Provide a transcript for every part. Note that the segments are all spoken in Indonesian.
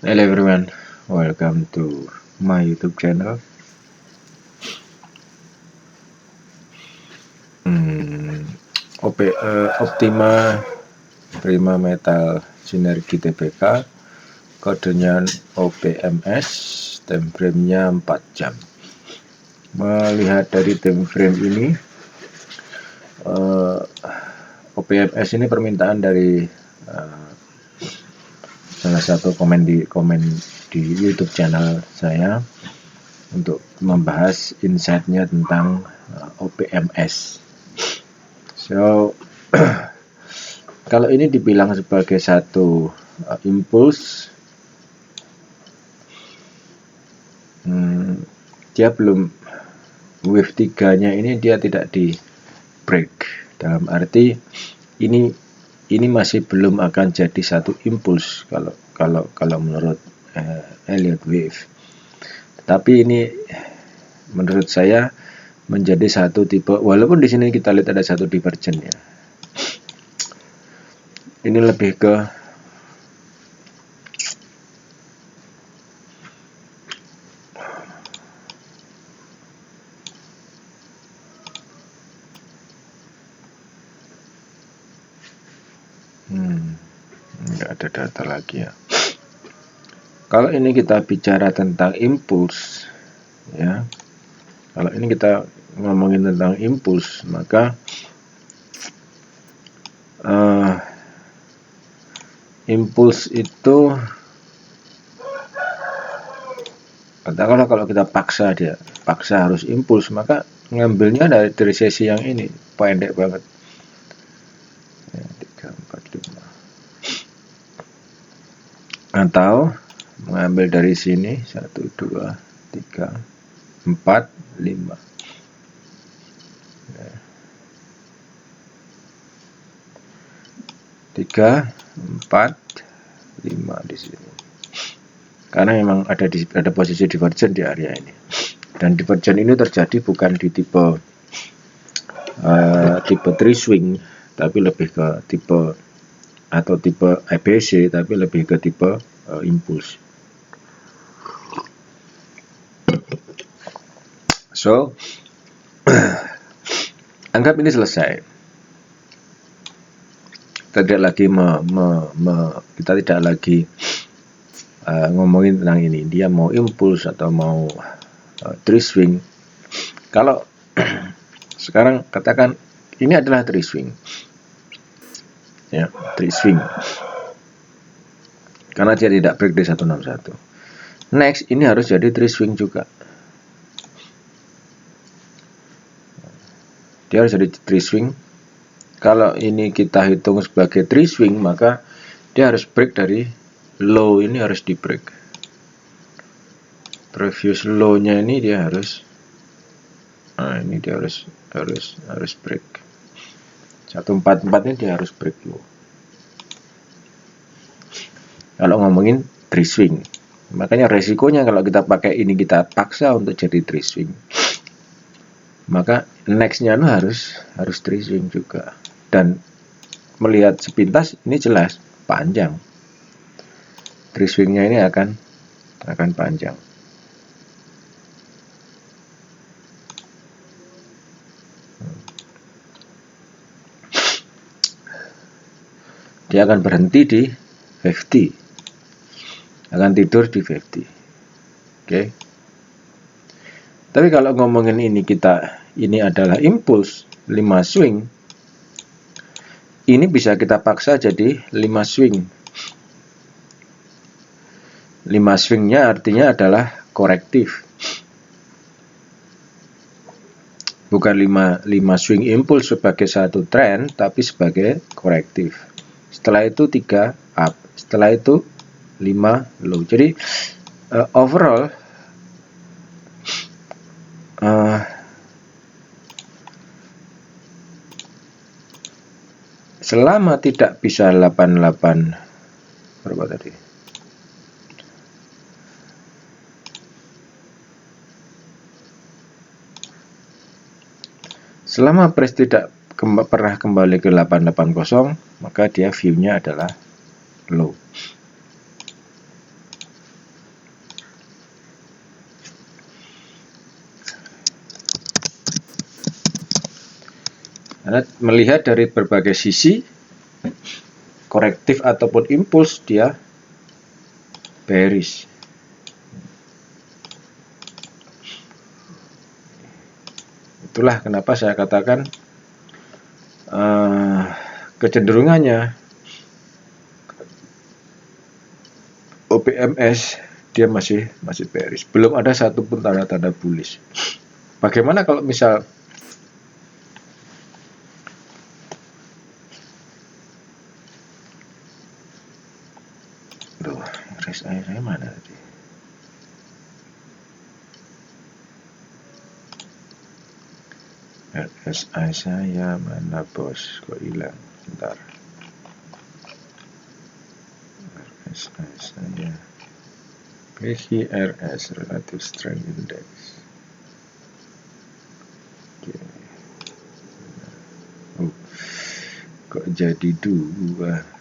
Hello everyone, welcome to my YouTube channel. Optima Prima Metal Sinergi TBK, kodenya OPMS, time frame-nya 4 jam. Melihat dari time frame ini, OPMS ini permintaan dari salah satu komen di YouTube channel saya untuk membahas insight-nya tentang OPMS. So kalau ini dibilang sebagai satu impuls, dia belum wave 3-nya ini dia tidak di break, dalam arti ini masih belum akan jadi satu impuls kalau menurut Elliott Wave. Tapi ini menurut saya menjadi satu tipe, walaupun di sini kita lihat ada satu divergen ya. Ini lebih ke nggak ada data lagi ya. Kalau ini kita bicara tentang impuls ya, kalau ini kita ngomongin tentang impuls, maka impuls itu katakanlah kalau kita paksa harus impuls, maka ngambilnya dari sesi yang ini pendek banget ya, 3, 4, 5, atau mengambil dari sini 1, 2, 3, 4, 5 ya. 3, 4, 5 di sini, karena memang ada posisi divergen di area ini, dan divergen ini terjadi bukan di tipe tree swing, tapi lebih ke tipe ABC, tapi lebih ke tipe impuls. So anggap ini selesai. Kita tidak lagi kita tidak lagi ngomongin tentang ini, dia mau impuls atau mau tree swing. Kalau sekarang katakan ini adalah tree swing ya, tree swing, karena dia tidak break di 161. Next ini harus jadi tree swing juga, dia harus jadi tree swing. Kalau ini kita hitung sebagai tree swing, maka dia harus break dari low ini, harus di break. Previous low-nya ini dia harus, ini dia harus break. 144 ini dia harus break low. Kalau ngomongin tree swing, makanya resikonya kalau kita pakai ini, kita paksa untuk jadi tree swing, maka next-nya harus tree swing juga. Dan melihat sepintas ini jelas panjang, tree swing-nya ini akan panjang. Dia akan berhenti di 50, akan tidur di 50. Oke. Tapi kalau ngomongin ini adalah impuls 5 swing, ini bisa kita paksa jadi 5 swing. 5 swingnya artinya adalah korektif, bukan 5 swing impuls sebagai satu trend, tapi sebagai korektif. Setelah itu 3 up, setelah itu 5 low. Jadi overall selama tidak bisa 88 berapa tadi? Selama price tidak pernah kembali ke 880, maka dia view-nya adalah low. Karena melihat dari berbagai sisi, korektif ataupun impuls, dia bearish. Itulah kenapa saya katakan kecenderungannya OPMS dia masih bearish. Belum ada satupun tanda-tanda bullish. Bagaimana kalau misal RSI saya mana tadi? RSI saya mana bos? Kok hilang? Bentar. RSI saya PHRS Relative Strength Index. Oke. Kok jadi 2?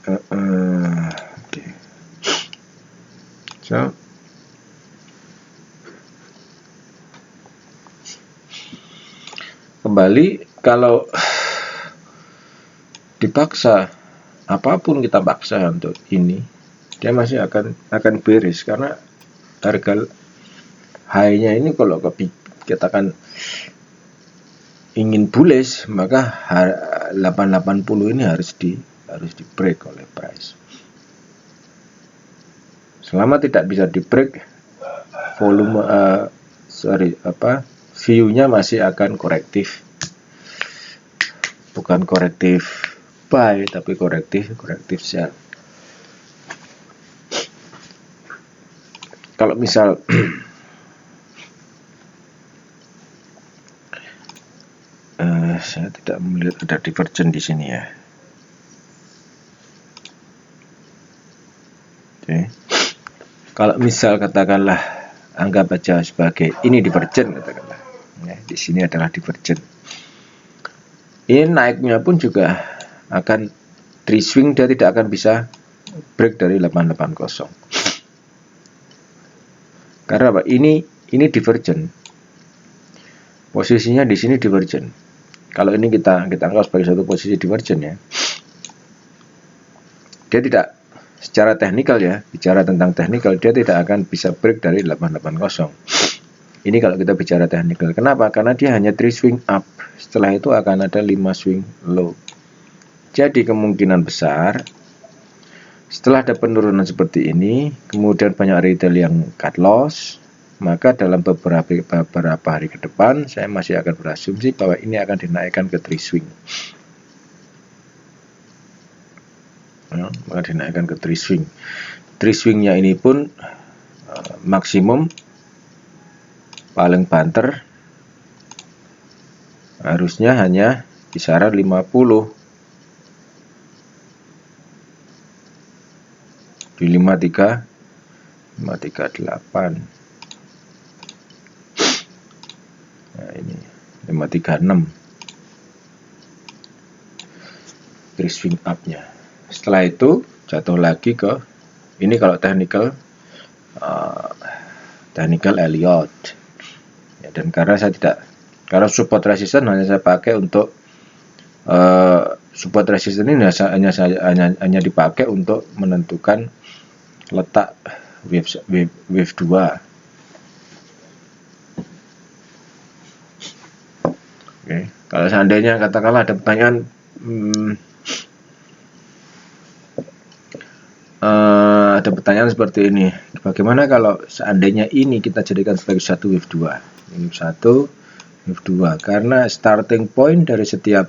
Okay. So kembali, kalau dipaksa, apapun kita paksa untuk ini, dia masih akan bearish karena harga high-nya ini kalau kita kan ingin bullish, maka 880 ini harus di break oleh price. Selama tidak bisa di break, volume view-nya masih akan korektif. Bukan korektif buy, tapi korektif sell. Kalau misal saya tidak melihat ada divergent di sini ya. Oke. Kalau misal katakanlah anggap aja sebagai ini divergent, katakanlah ya, di sini adalah divergent. Ini naiknya pun juga akan swing, dia tidak akan bisa break dari 880. Karena apa? Ini divergent. Posisinya di sini divergent. Kalau ini kita anggap sebagai satu posisi divergent ya. Dia tidak, secara teknikal ya, bicara tentang teknikal, dia tidak akan bisa break dari 880. Ini kalau kita bicara teknikal. Kenapa? Karena dia hanya 3 swing up. Setelah itu akan ada 5 swing low. Jadi kemungkinan besar setelah ada penurunan seperti ini, kemudian banyak retail yang cut loss, maka dalam beberapa hari ke depan saya masih akan berasumsi bahwa ini akan dinaikkan ke 3 swing. Maka dinaikkan ke 3 swing. 3 swingnya ini pun maksimum paling banter harusnya hanya kisaran 50 di 538. Nah ini 536 3 swing up nya. Setelah itu jatuh lagi ke ini kalau technical Elliott ya, dan karena support resistance hanya saya pakai untuk support resistance ini hanya dipakai untuk menentukan letak wave 2. Oke, kalau seandainya katakanlah ada pertanyaan seperti ini, bagaimana kalau seandainya ini kita jadikan sebagai satu wave 2, ini satu wave 2, karena starting point dari setiap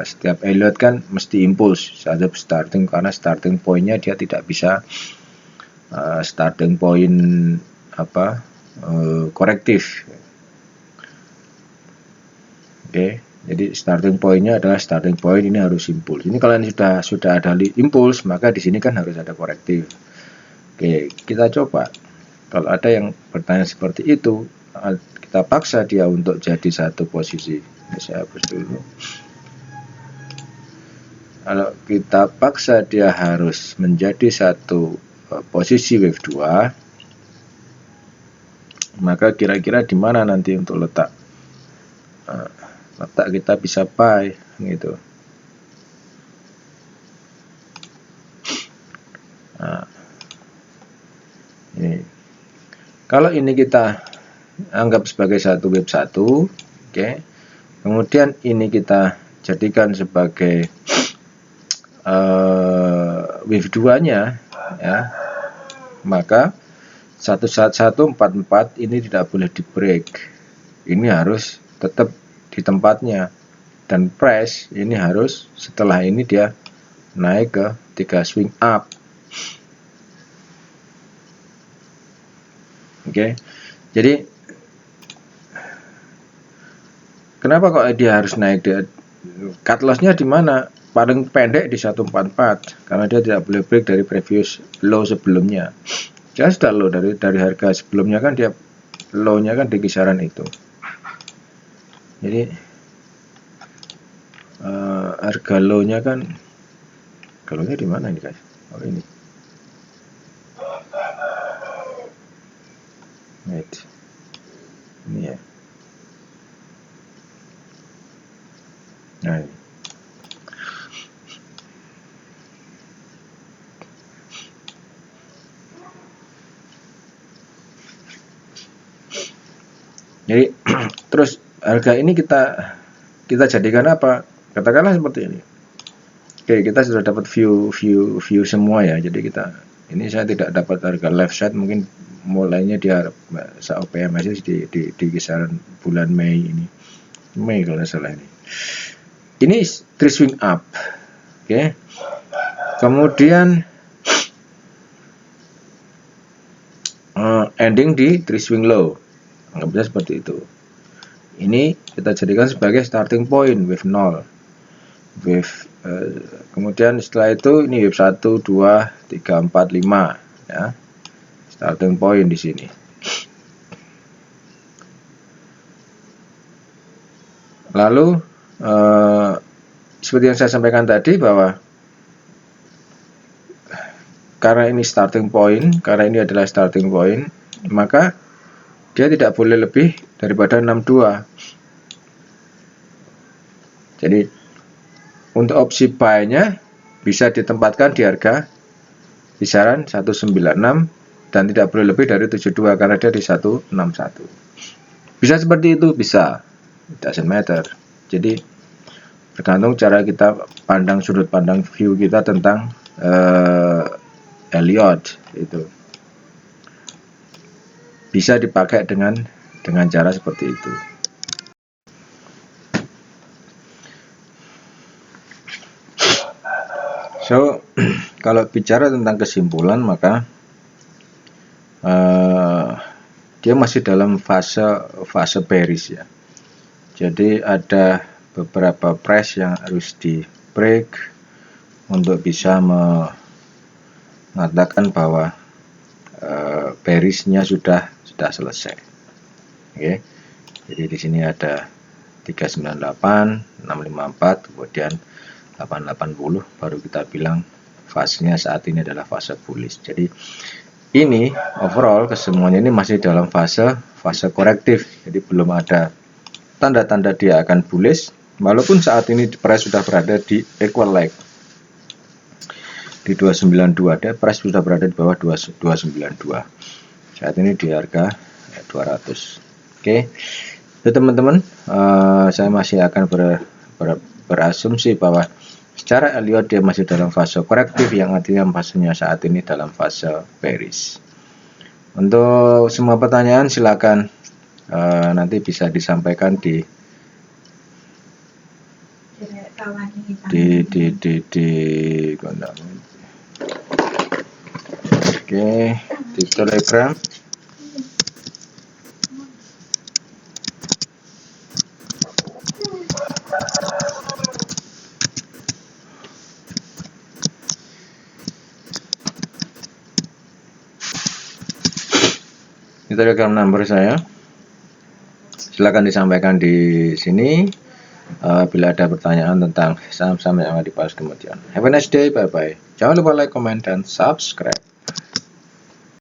setiap Elliott kan mesti impuls saja starting, karena starting pointnya dia tidak bisa starting point korektif. Oke, jadi starting pointnya adalah starting point, ini harus impuls. Ini kalau ini sudah ada impuls, maka di sini kan harus ada korektif. Oke, kita coba. Kalau ada yang bertanya seperti itu, kita paksa dia untuk jadi satu posisi. Ini saya hapus dulu. Kalau kita paksa dia harus menjadi satu posisi wave 2, maka kira-kira di mana nanti untuk letak kita bisa buy gitu. Nah, ini kalau ini kita anggap sebagai satu wave 1, oke. Kemudian ini kita jadikan sebagai wave 2-nya ya, maka 11144 ini tidak boleh di break, ini harus tetap di tempatnya, dan price ini harus setelah ini dia naik ke 3 swing up. Oke. Jadi kenapa kok dia harus naik? Cut loss-nya di mana? Paling pendek di 144, karena dia tidak boleh break dari previous low sebelumnya. Dia sudah low dari harga sebelumnya kan, dia low-nya kan di kisaran itu. Jadi harga low-nya kan, low-nya di mana ini guys? Oh ini. Wait. Ini ya. Nah, ini. Jadi terus harga ini kita jadikan apa? Katakanlah seperti ini. Oke, kita sudah dapat view semua ya. Jadi ini saya tidak dapat harga left side, mungkin mulainya dia OPMS di kisaran bulan Mei ini. Mei kalau salah ini. Ini 3 swing up. Oke. Kemudian ending di 3 swing low. Anggapnya seperti itu. Ini kita jadikan sebagai starting point wave 0. Kemudian setelah itu ini wave 1, 2, 3, 4, 5 ya. Starting point di sini. Lalu seperti yang saya sampaikan tadi, bahwa karena ini starting point, karena ini adalah starting point, maka dia tidak boleh lebih daripada 62. Jadi untuk opsi buy-nya bisa ditempatkan di harga kisaran 196 dan tidak boleh lebih dari 72 karena dia di 161. Bisa seperti itu, bisa. It doesn't matter. Jadi tergantung cara kita pandang, sudut pandang view kita tentang Elliott itu. Bisa dipakai dengan cara seperti itu. So, kalau bicara tentang kesimpulan, maka dia masih dalam fase bearish ya. Jadi ada beberapa price yang harus di break untuk bisa mengatakan bahwa bearishnya sudah selesai. Oke. Jadi di sini ada 398, 654, kemudian 880, baru kita bilang fasenya saat ini adalah fase bullish. Jadi ini overall kesemuanya ini masih dalam fase korektif. Jadi belum ada tanda-tanda dia akan bullish, walaupun saat ini price sudah berada di equal leg di 292, dia price sudah berada di bawah 292. Saat ini di harga 200. Oke. Jadi teman-teman, saya masih akan berasumsi bahwa secara Elliott dia masih dalam fase korektif, yang artinya fasenya saat ini dalam fase bearish. Untuk semua pertanyaan silakan nanti bisa disampaikan di Telegram. Ini Telegram number saya. Silakan disampaikan di sini. bila ada pertanyaan tentang saham-saham yang akan dibahas kemudian. Have a nice day, bye bye. Jangan lupa like, comment, dan subscribe.